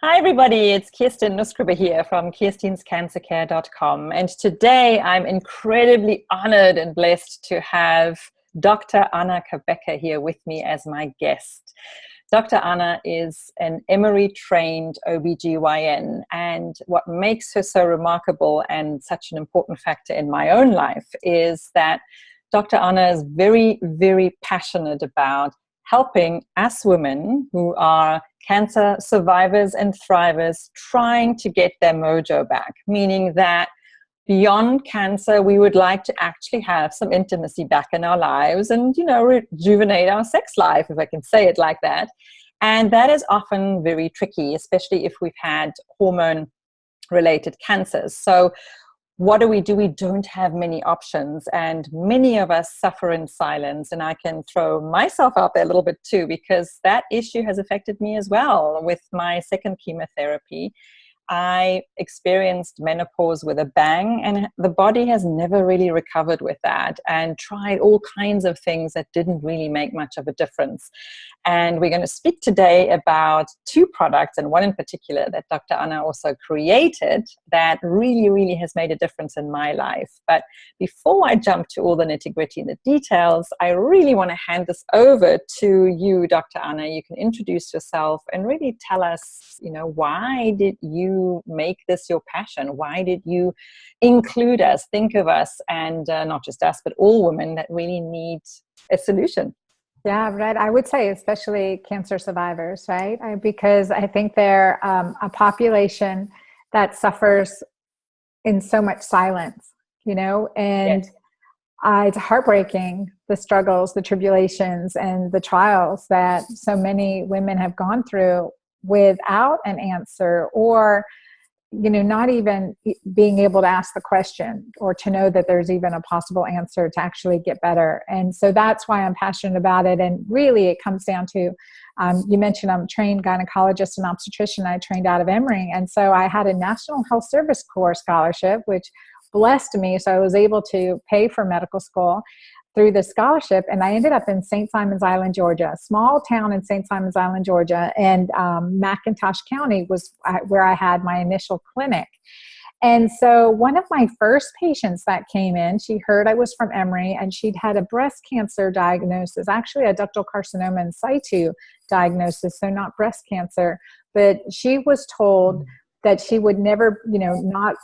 Hi everybody, it's Kirstin Nussgruber here from Kirstin'sCancerCare.com, and today I'm incredibly honored and blessed to have Dr. Anna Cabeca here with me as my guest. Dr. Anna is an Emory-trained OBGYN, and what makes her so remarkable and such an important factor in my own life is that Dr. Anna is very, very passionate about helping us women who are cancer survivors and thrivers trying to get their mojo back, meaning that beyond cancer, we would like to actually have some intimacy back in our lives and, rejuvenate our sex life, if I can say it like that. And that is often very tricky, especially if we've had hormone-related cancers. So what do? We don't have many options, and many of us suffer in silence. And I can throw myself out there a little bit too, because that issue has affected me as well. With my second chemotherapy, I experienced menopause with a bang, and the body has never really recovered with that, and tried all kinds of things that didn't really make much of a difference. And we're going to speak today about two products, and one in particular that Dr. Anna also created that really, really has made a difference in my life. But before I jump to all the nitty-gritty and the details, I really want to hand this over to you, Dr. Anna. You can introduce yourself and really tell us, why did you make this your passion? Why did you include us, think of us, and not just us, but all women that really need a solution? Yeah, right. I would say especially cancer survivors, right? Because I think they're a population that suffers in so much silence, and Yes. It's heartbreaking, the struggles, the tribulations, and the trials that so many women have gone through without an answer, or not even being able to ask the question or to know that there's even a possible answer to actually get better. And so that's why I'm passionate about it. And really it comes down to, you mentioned I'm a trained gynecologist and obstetrician. I trained out of Emory. And so I had a National Health Service Corps scholarship, which blessed me. So I was able to pay for medical school through the scholarship, and I ended up in St. Simons Island, Georgia, a small town in St. Simons Island, Georgia, and McIntosh County was where I had my initial clinic. And so one of my first patients that came in, she heard I was from Emory, and she'd had a breast cancer diagnosis, actually a ductal carcinoma in situ diagnosis, so not breast cancer, but she was told that she would never, not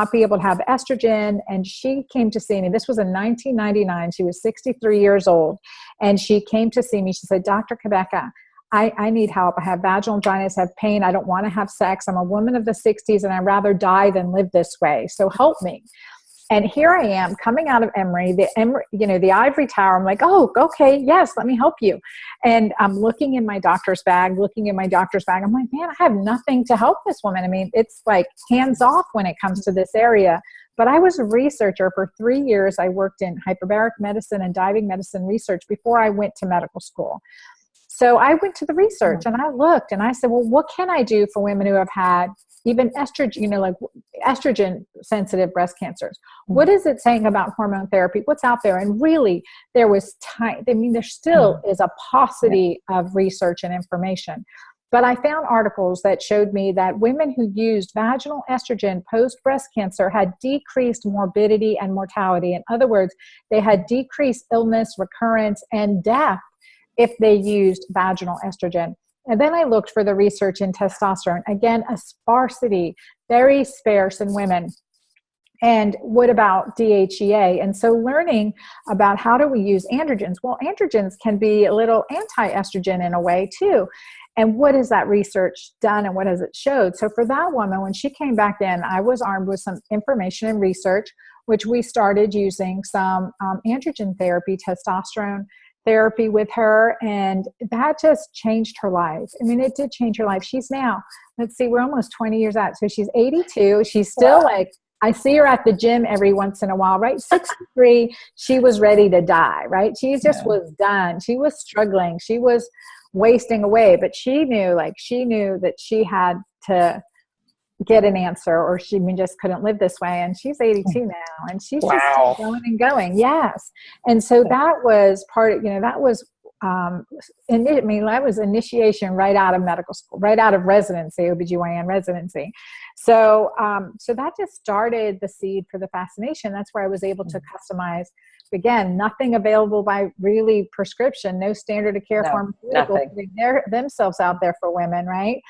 be able to have estrogen. And she came to see me. This was in 1999. She was 63 years old. And she came to see me. She said, Dr. Cabeca, I need help. I have vaginal dryness, I have pain. I don't want to have sex. I'm a woman of the 60s, and I'd rather die than live this way. So help me. And here I am coming out of Emory, the ivory tower. I'm like, oh, okay, yes, let me help you. And I'm looking in my doctor's bag. I'm like, man, I have nothing to help this woman. I mean, it's like hands off when it comes to this area. But I was a researcher for 3 years. I worked in hyperbaric medicine and diving medicine research before I went to medical school. So I went to the research and I looked and I said, well, what can I do for women who have had even estrogen, like estrogen sensitive breast cancers? What is it saying about hormone therapy? What's out there? And really there was there still is a paucity of research and information. But I found articles that showed me that women who used vaginal estrogen post breast cancer had decreased morbidity and mortality. In other words, they had decreased illness, recurrence, and death if they used vaginal estrogen. And then I looked for the research in testosterone. Again, a sparsity, very sparse in women. And what about DHEA? And so learning about how do we use androgens? Well, androgens can be a little anti-estrogen in a way too. And what has that research done and what has it showed? So for that woman, when she came back in, I was armed with some information and research, which we started using some androgen therapy, testosterone therapy with her, and that just changed her life. I mean, it did change her life. She's now, let's see, we're almost 20 years out. So she's 82. She's still like, I see her at the gym every once in a while, right? 63, she was ready to die, right? She just was done. She was struggling. She was wasting away, but she knew that she had to get an answer, or she just couldn't live this way. And she's 82 now, and she's just going and going. Yes. And so that was part of, that was and I mean, that was initiation right out of medical school, right out of residency, OBGYN residency. So, so that just started the seed for the fascination. That's where I was able to customize. Again, nothing available by really prescription, no standard of care pharmaceuticals putting themselves out there for women, right?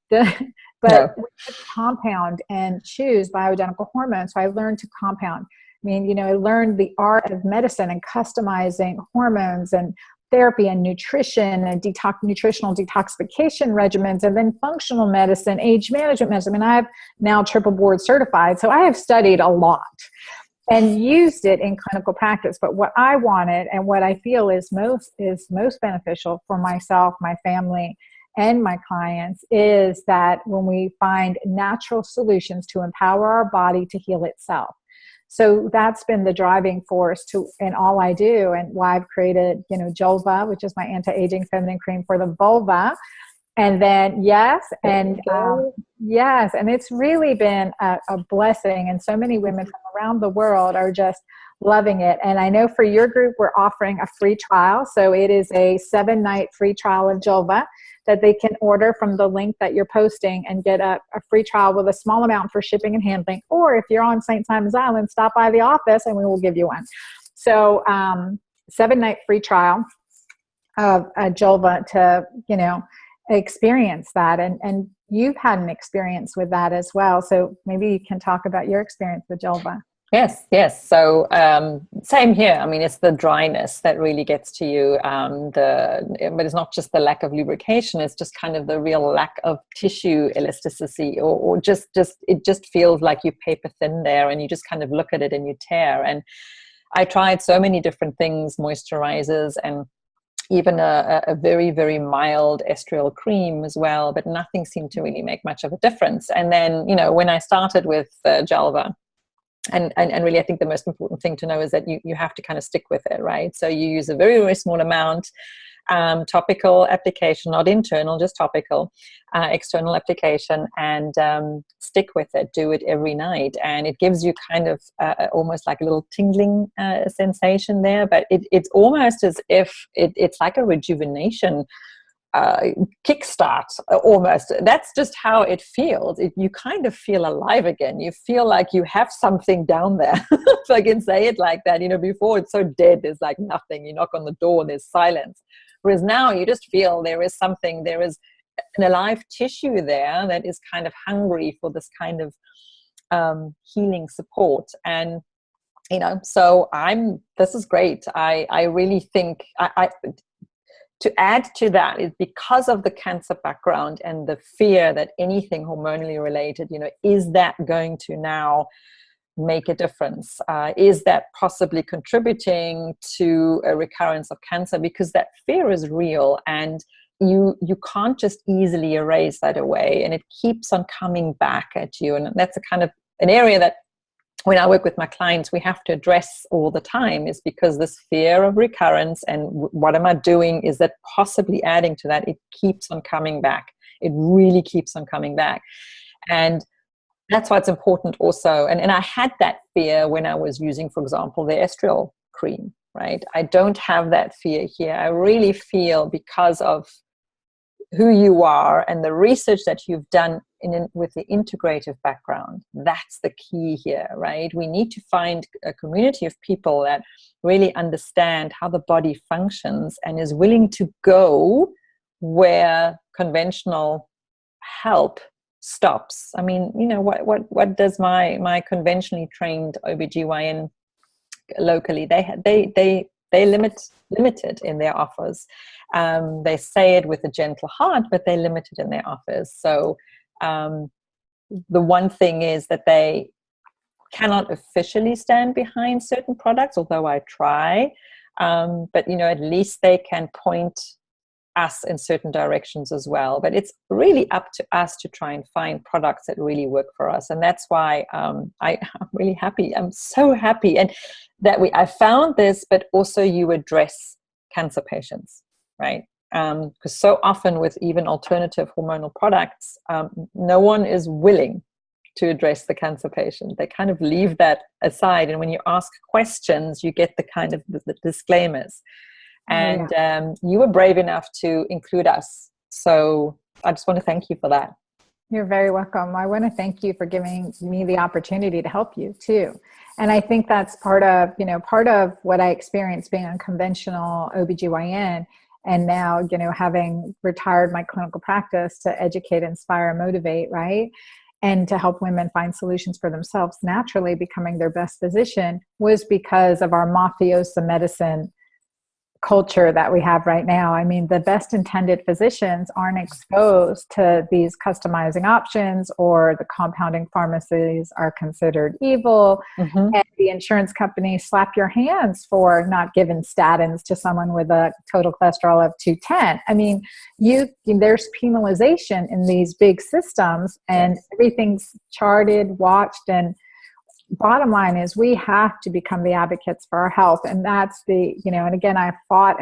But we could compound and choose bioidentical hormones. So I learned to compound. I mean, you know, I learned the art of medicine and customizing hormones and therapy and nutrition and nutritional detoxification regimens, and then functional medicine, age management medicine. I mean, I'm now triple board certified, so I have studied a lot and used it in clinical practice. But what I wanted and what I feel is most beneficial for myself, my family, and my clients is that when we find natural solutions to empower our body to heal itself. So that's been the driving force in all I do, and why I've created, you know, Julva, which is my anti-aging feminine cream for the vulva. And then, yes, and it's really been a blessing. And so many women from around the world are just loving it. And I know for your group, we're offering a free trial. So it is a 7-night free trial of Julva that they can order from the link that you're posting and get a free trial with a small amount for shipping and handling. Or if you're on St. Simon's Island, stop by the office and we will give you one. So 7-night free trial of Julva to, you know, experience that. And you've had an experience with that as well. So maybe you can talk about your experience with Julva. Yes. So same here. I mean, it's the dryness that really gets to you. But it's not just the lack of lubrication. It's just kind of the real lack of tissue elasticity, or just it just feels like you paper thin there, and you just kind of look at it and you tear. And I tried so many different things, moisturizers, and even a very, very mild estriol cream as well, but nothing seemed to really make much of a difference. And then, you know, when I started with Julva, and really I think the most important thing to know is that you have to kind of stick with it, right? So you use a very, very small amount, topical application, not internal, just topical, external application, and stick with it. Do it every night, and it gives you kind of almost like a little tingling sensation there, but it's almost as if it's like a rejuvenation kickstart almost. That's just how it feels. You kind of feel alive again. You feel like you have something down there, if I can say it like that. You know, before it's so dead, there's like nothing. You knock on the door, there's silence. Whereas now you just feel there is something, there is an alive tissue there that is kind of hungry for this kind of healing support. And, you know, so this is great. I really think to add to that is because of the cancer background and the fear that anything hormonally related, you know, is that going to now make a difference? Is that possibly contributing to a recurrence of cancer? Because that fear is real, and you can't just easily erase that away, and it keeps on coming back at you. And that's a kind of an area that when I work with my clients, we have to address all the time, is because this fear of recurrence and what am I doing, is that possibly adding to that? It keeps on coming back. It really keeps on coming back. And that's why it's important also. And I had that fear when I was using, for example, the estriol cream, right? I don't have that fear here. I really feel, because of who you are and the research that you've done with the integrative background, that's the key here, right? We need to find a community of people that really understand how the body functions and is willing to go where conventional help stops. I mean, you know, what does my conventionally trained OBGYN locally, they limit it in their offers. They say it with a gentle heart, but they limit it in their offers. So the one thing is that they cannot officially stand behind certain products, although I try. But, you know, at least they can point us in certain directions as well. But it's really up to us to try and find products that really work for us. And that's why I'm really happy. I'm so happy. And that I found this, but also you address cancer patients, right? Because so often with even alternative hormonal products, no one is willing to address the cancer patient. They kind of leave that aside. And when you ask questions, you get the kind of the disclaimers. And you were brave enough to include us. So I just want to thank you for that. You're very welcome. I want to thank you for giving me the opportunity to help you too. And I think that's part of what I experienced being a conventional OBGYN, and now, having retired my clinical practice to educate, inspire, and motivate, right? And to help women find solutions for themselves, naturally becoming their best physician, was because of our mafiosa medicine culture that we have right now. I mean, the best intended physicians aren't exposed to these customizing options, or the compounding pharmacies are considered evil. And the insurance companies slap your hands for not giving statins to someone with a total cholesterol of 210. I mean, there's penalization in these big systems, and everything's charted, watched, and bottom line is we have to become the advocates for our health. And that's and again, I fought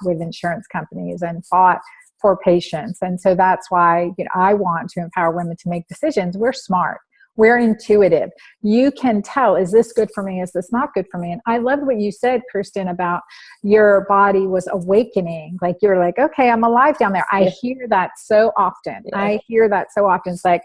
with insurance companies and fought for patients. And so that's why I want to empower women to make decisions. We're smart. We're intuitive. You can tell, is this good for me? Is this not good for me? And I love what you said, Kirstin, about your body was awakening. Like, you're like, okay, I'm alive down there. I hear that so often. It's like,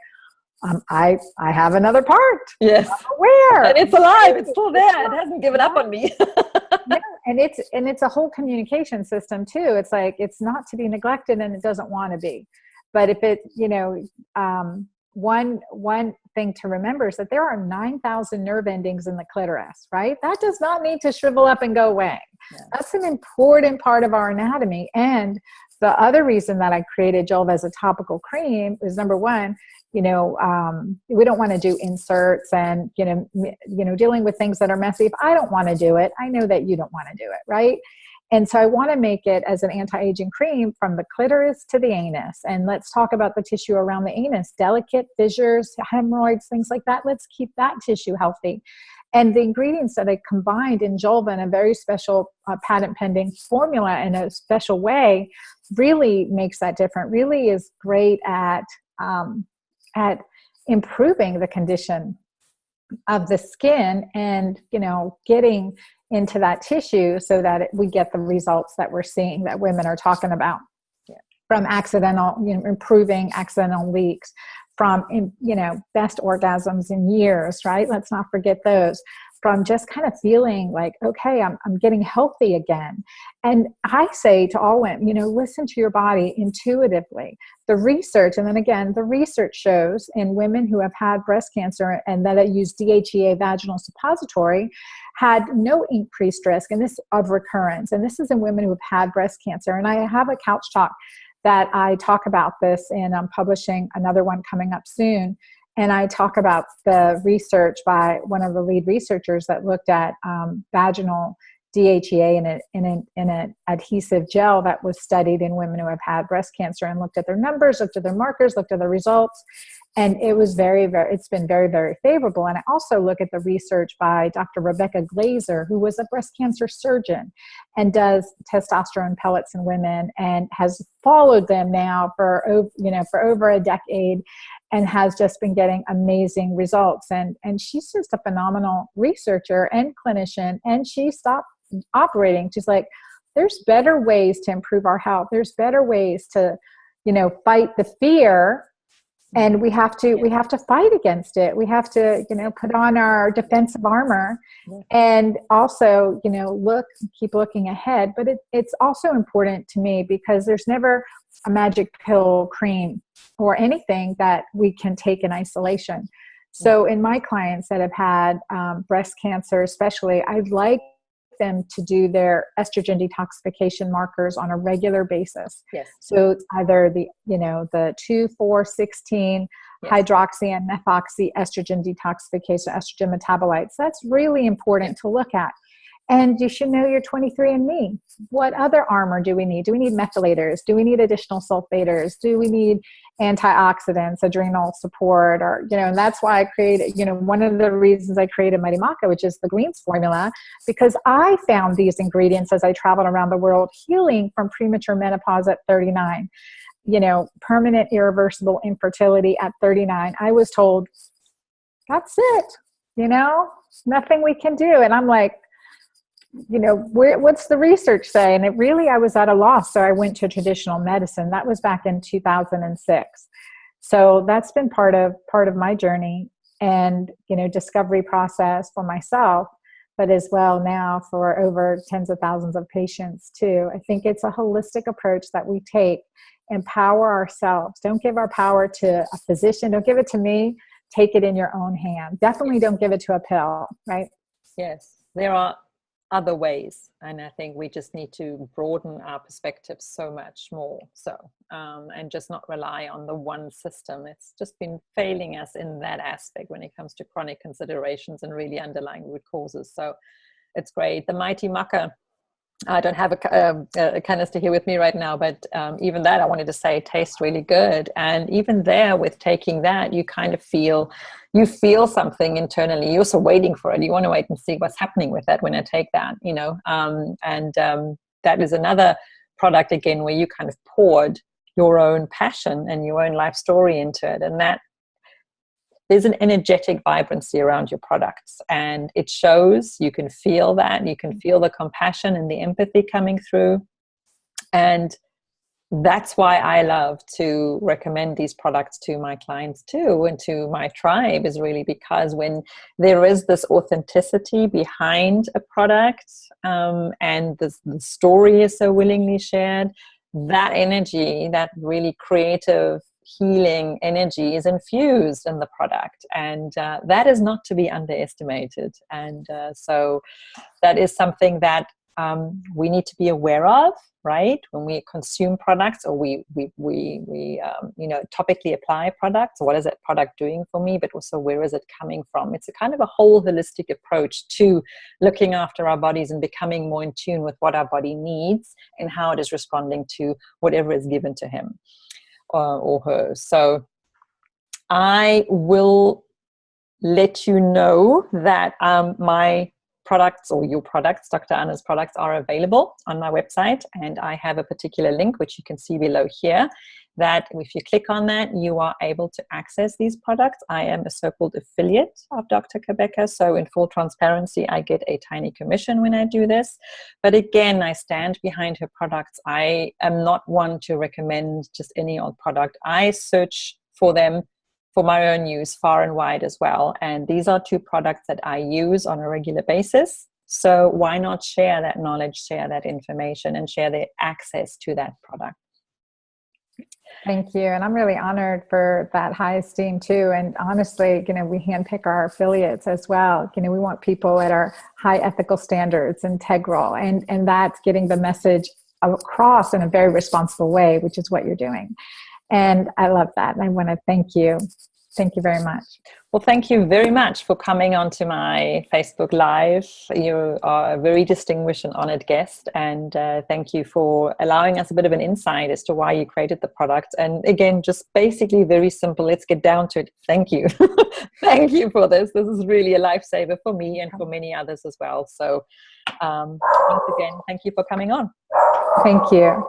I have another part. Yes. I'm aware. And it's alive. It's still there. It hasn't given up on me. Yeah. And it's a whole communication system too. It's like, it's not to be neglected, and it doesn't want to be. But if it, one thing to remember is that there are 9,000 nerve endings in the clitoris, right? That does not need to shrivel up and go away. Yeah. That's an important part of our anatomy. And the other reason that I created Julva as a topical cream is, number one, we don't want to do inserts and, dealing with things that are messy. If I don't want to do it, I know that you don't want to do it, right? And so I want to make it as an anti-aging cream from the clitoris to the anus. And let's talk about the tissue around the anus, delicate fissures, hemorrhoids, things like that. Let's keep that tissue healthy. And the ingredients that I combined in Julva in a very special patent pending formula in a special way really makes that different, really is great at improving the condition of the skin and, getting into that tissue so that we get the results that we're seeing that women are talking about. From improving accidental leaks, from, best orgasms in years, right? Let's not forget those. From just kind of feeling like, okay, I'm getting healthy again. And I say to all women, listen to your body intuitively. The research, and then again, the research shows in women who have had breast cancer and that use DHEA vaginal suppository had no increased risk of recurrence. And this is in women who have had breast cancer. And I have a couch talk that I talk about this, and I'm publishing another one coming up soon. And I talk about the research by one of the lead researchers that looked at vaginal DHEA in an adhesive gel that was studied in women who have had breast cancer, and looked at their numbers, looked at their markers, looked at the results. And it was it's been very, very favorable. And I also look at the research by Dr. Rebecca Glazer, who was a breast cancer surgeon and does testosterone pellets in women, and has followed them now for over a decade, and has just been getting amazing results. And she's just a phenomenal researcher and clinician, and she stopped operating. She's like, there's better ways to improve our health. There's better ways to, fight the fear. And we have to fight against it. We have to, put on our defensive armor, and also, keep looking ahead. But it's also important to me because there's never a magic pill, cream, or anything that we can take in isolation. So in my clients that have had breast cancer, especially, I'd like them to do their estrogen detoxification markers on a regular basis. Yes. So it's either the 2,4,16 hydroxy and methoxy estrogen detoxification, estrogen metabolites. That's really important to look at. And you should know your 23andMe. What other armor do we need? Do we need methylators? Do we need additional sulfators? Do we need antioxidants, adrenal support? Or, and that's why I created, one of the reasons I created Mighty Maca, which is the greens formula, because I found these ingredients as I traveled around the world, healing from premature menopause at 39, permanent irreversible infertility at 39. I was told, that's it, nothing we can do. And I'm like, what's the research say? And I was at a loss. So I went to traditional medicine. That was back in 2006. So that's been part of my journey and, discovery process for myself, but as well now for over tens of thousands of patients too. I think it's a holistic approach that we take, empower ourselves. Don't give our power to a physician. Don't give it to me. Take it in your own hand. Definitely don't give it to a pill, right? Yes, there are other ways, and I think we just need to broaden our perspectives so much more, and just not rely on the one system. It's just been failing us in that aspect when it comes to chronic considerations and really underlying root causes. So it's great. The mighty mucker, I don't have a canister here with me right now, but even that, I wanted to say, tastes really good. And even there, with taking that, you kind of feel something internally. You're also waiting for it. You want to wait and see what's happening with that when I take that, that is another product, again, where you kind of poured your own passion and your own life story into it. And that there's an energetic vibrancy around your products, and it shows. You can feel that. You can feel the compassion and the empathy coming through. And that's why I love to recommend these products to my clients too, and to my tribe, is really because when there is this authenticity behind a product, and the story is so willingly shared, that energy, that really creative healing energy, is infused in the product, and that is not to be underestimated. And so that is something that we need to be aware of, right? When we consume products, or we topically apply products. What is that product doing for me? But also, where is it coming from? It's a kind of a whole holistic approach to looking after our bodies and becoming more in tune with what our body needs and how it is responding to whatever is given to him or her. So I will let you know that my products, or your products, Dr. Anna's products, are available on my website, and I have a particular link which you can see below here, that if you click on that, you are able to access these products. I am a so-called affiliate of Dr. Cabeca, so in full transparency, I get a tiny commission when I do this. But again, I stand behind her products. I am not one to recommend just any old product. I search for them for my own use far and wide as well. And these are two products that I use on a regular basis. So why not share that knowledge, share that information, and share the access to that product? Thank you. And I'm really honored for that high esteem too. And honestly, we handpick our affiliates as well. We want people that are high ethical standards, integral, and that's getting the message across in a very responsible way, which is what you're doing. And I love that. And I want to thank you. Thank you very much. Well, thank you very much for coming on to my Facebook Live. You are a very distinguished and honored guest. And thank you for allowing us a bit of an insight as to why you created the product. And again, just basically very simple. Let's get down to it. Thank you. Thank you for this. This is really a lifesaver for me and for many others as well. So once again, thank you for coming on. Thank you.